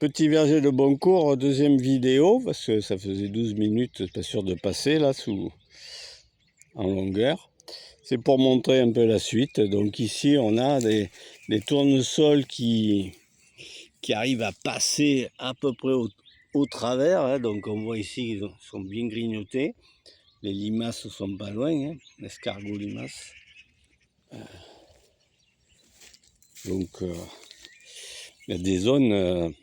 Petit verger de Boncourt, deuxième vidéo, parce que ça faisait 12 minutes, pas sûr de passer là, en longueur. C'est pour montrer un peu la suite. Donc ici, on a des tournesols qui arrivent à passer à peu près au travers. Hein. Donc on voit ici qu'ils sont bien grignotés. Les limaces sont pas loin, hein. L'escargot limace. Donc il y a des zones,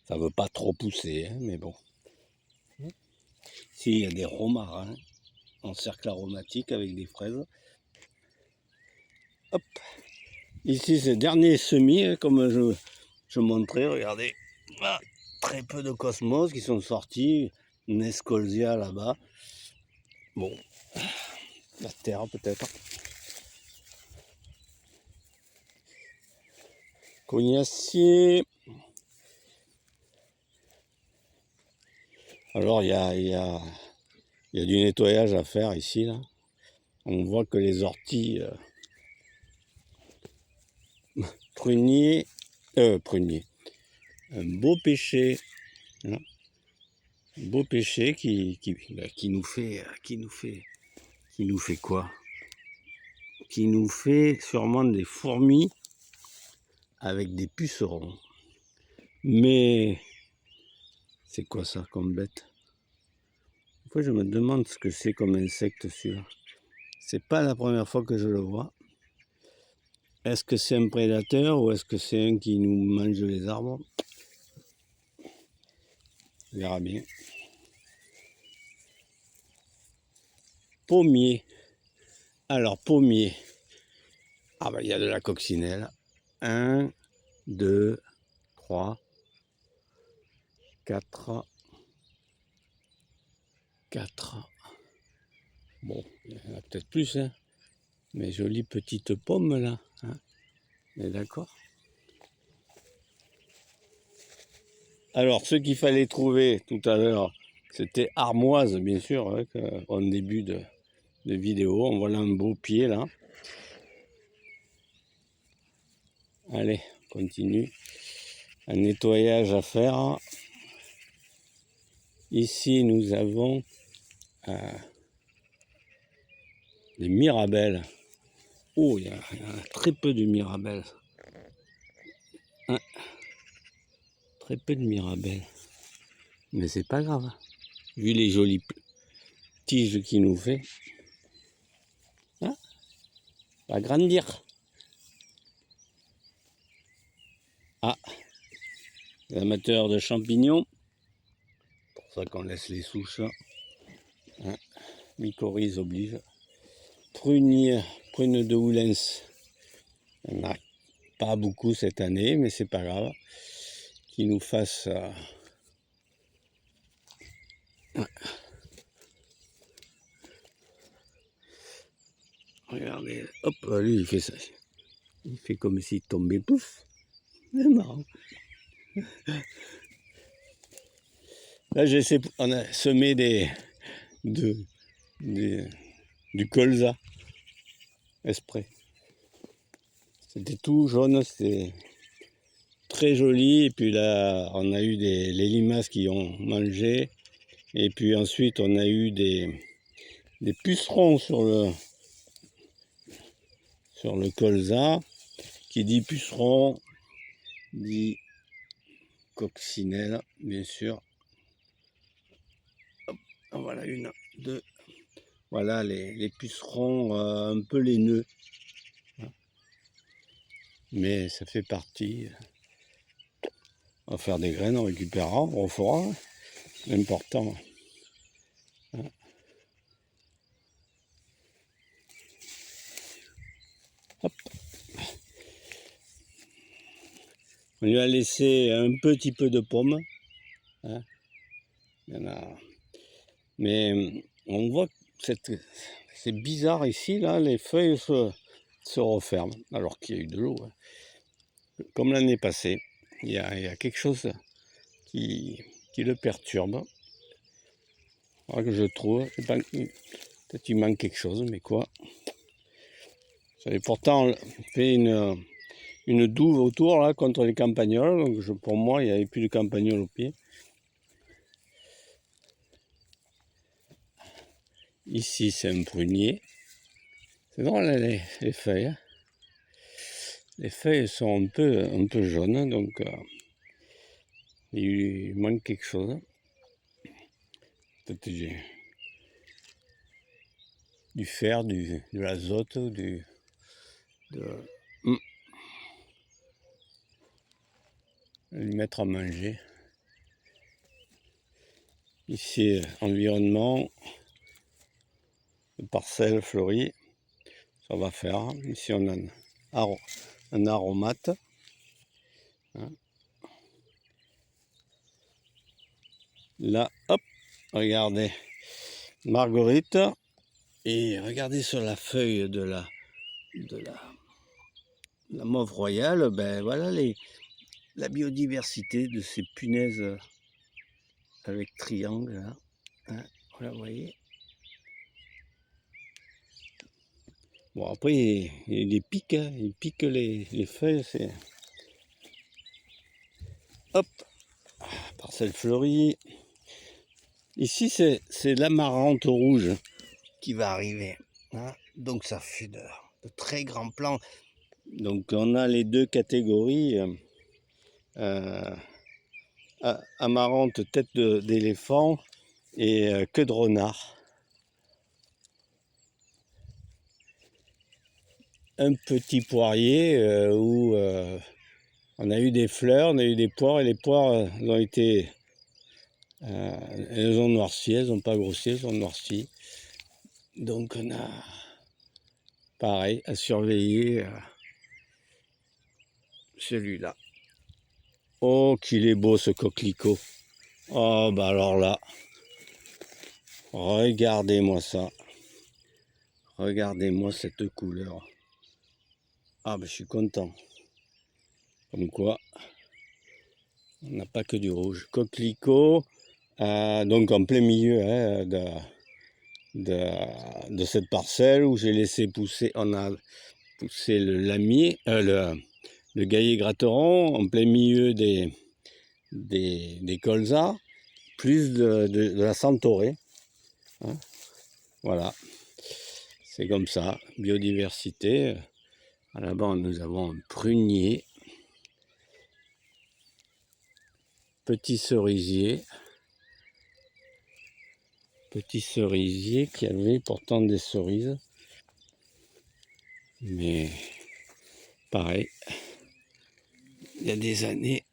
ça ne veut pas trop pousser, hein, mais bon. Ici, il y a des romarins en cercle aromatique avec des fraises. Hop. Ici, c'est le dernier semis, hein, comme je montrais, regardez. Ah, très peu de cosmos qui sont sortis. Une escolzia là-bas. Bon, la terre peut-être. Cognacier. Alors, il y a du nettoyage à faire ici, là. On voit que les orties prunier, un beau pêcher, hein, un beau pêcher qui nous fait quoi? Qui nous fait sûrement des fourmis avec des pucerons. Mais c'est quoi ça comme bête? Après, je me demande ce que c'est comme insecte celui-là. C'est pas la première fois que je le vois. Est-ce que c'est un prédateur ou est-ce que c'est un qui nous mange les arbres? On verra bien. Pommier. Alors, pommier. Ah ben, il y a de la coccinelle. 1, 2, 3, 4. Bon, il y en a peut-être plus, hein. Mais jolie petite pomme là. Hein. On est d'accord? Alors, ce qu'il fallait trouver tout à l'heure, c'était armoise, bien sûr, hein, en début de vidéo. On voit là un beau pied là. Allez, on continue. Un nettoyage à faire. Ici, nous avons des mirabelles. Oh, il y a très peu de mirabelles. Hein, très peu de mirabelles. Mais c'est pas grave. Vu les jolies tiges qu'il nous fait. Hein, va grandir. Ah, les amateurs de champignons. C'est pour ça qu'on laisse les souches. Hein, mycorhize oblige. Prune de Oulens. Il n'y en a pas beaucoup cette année, mais c'est pas grave. Qu'ils nous fassent... Ouais. Regardez, hop, lui il fait ça. Il fait comme s'il tombait, pouf. C'est marrant. Là, on a semé du colza, exprès. C'était tout jaune, c'était très joli. Et puis là, on a eu les limaces qui ont mangé. Et puis ensuite, on a eu des pucerons sur le colza. Qui dit puceron, dit coccinelle, bien sûr. Hop, voilà une, deux. Voilà les pucerons un peu laineux. Mais ça fait partie. On va faire des graines, on récupérera, on refera. L'important. Hein. Hop. On lui a laissé un petit peu de pommes. Hein. Il y en a. Mais on voit que c'est bizarre ici, là, les feuilles se referment, alors qu'il y a eu de l'eau. Hein. Comme l'année passée, il y a quelque chose qui le perturbe. Voilà que je trouve. Peut-être qu'il manque quelque chose, mais quoi? J'avais pourtant fait une une douve autour là contre les campagnols. Donc pour moi, il n'y avait plus de campagnols au pied. Ici, c'est un prunier. C'est drôle les feuilles. Hein. Les feuilles sont un peu jaunes, donc il manque quelque chose. Peut-être du fer, de l'azote, lui mettre à manger. Ici, environnement, parcelle fleurie, ça va faire. Ici, on a un aromate. Hein. Là, hop, regardez, marguerite. Et regardez sur la feuille de la mauve royale, ben voilà la biodiversité de ces punaises avec triangle là. Hein, voilà, vous voyez. Bon après il pique, hein, il pique les feuilles, c'est. Hop, parcelle fleurie. Ici c'est l'amarante rouge qui va arriver. Hein, donc ça fait de très grands plants. Donc on a les deux catégories. Amarante tête d'éléphant et queue de renard. Un petit poirier où on a eu des fleurs, on a eu des poires, et les poires ont été, elles ont noirci, elles n'ont pas grossi, elles ont noirci. Donc on a pareil à surveiller celui-là. Oh qu'il est beau ce coquelicot. Oh bah alors là, regardez-moi ça. Regardez-moi cette couleur. Ah ben je suis content. Comme quoi, on n'a pas que du rouge. Coquelicot, donc en plein milieu hein, de cette parcelle où j'ai laissé pousser, on a poussé le lamier, le gaillet gratteron, en plein milieu des colzas, plus de la centaurée. Hein. Voilà, c'est comme ça, biodiversité. Là-bas, nous avons un prunier, petit cerisier qui avait pourtant des cerises. Mais pareil, il y a des années.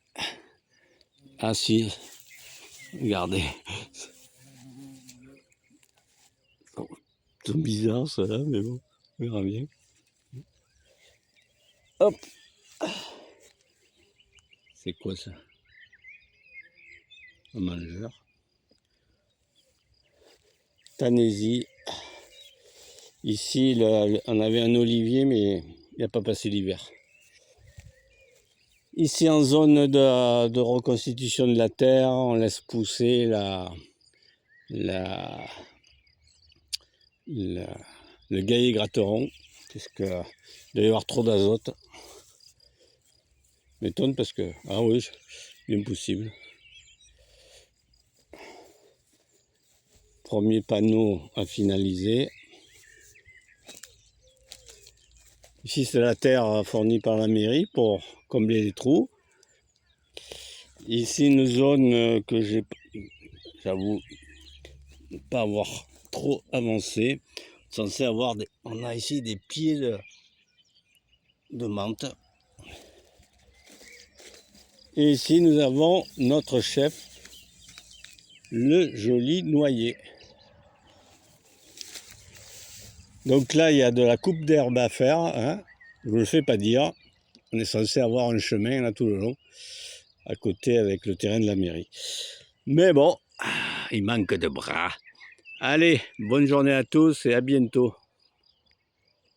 Ah si, regardez. C'est bizarre ça là, mais bon, on verra bien. Hop. C'est quoi ça? Un mangeur. Tanésie. Ici, on avait un olivier, mais il n'a pas passé l'hiver. Ici, en zone de reconstitution de la terre, on laisse pousser le gaillet gratteron, puisqu'il doit y avoir trop d'azote. M'étonne parce que, ah oui, bien possible. Premier panneau à finaliser. Ici, c'est la terre fournie par la mairie pour combler les trous. Ici, une zone que j'avoue, pas avoir trop avancé. Censé avoir on a ici des pieds de menthe. Et ici, nous avons notre chef, le joli noyer. Donc là, il y a de la coupe d'herbe à faire. Hein. Je ne vous le fais pas dire. On est censé avoir un chemin là tout le long, à côté avec le terrain de la mairie. Mais bon, il manque de bras. Allez, bonne journée à tous et à bientôt.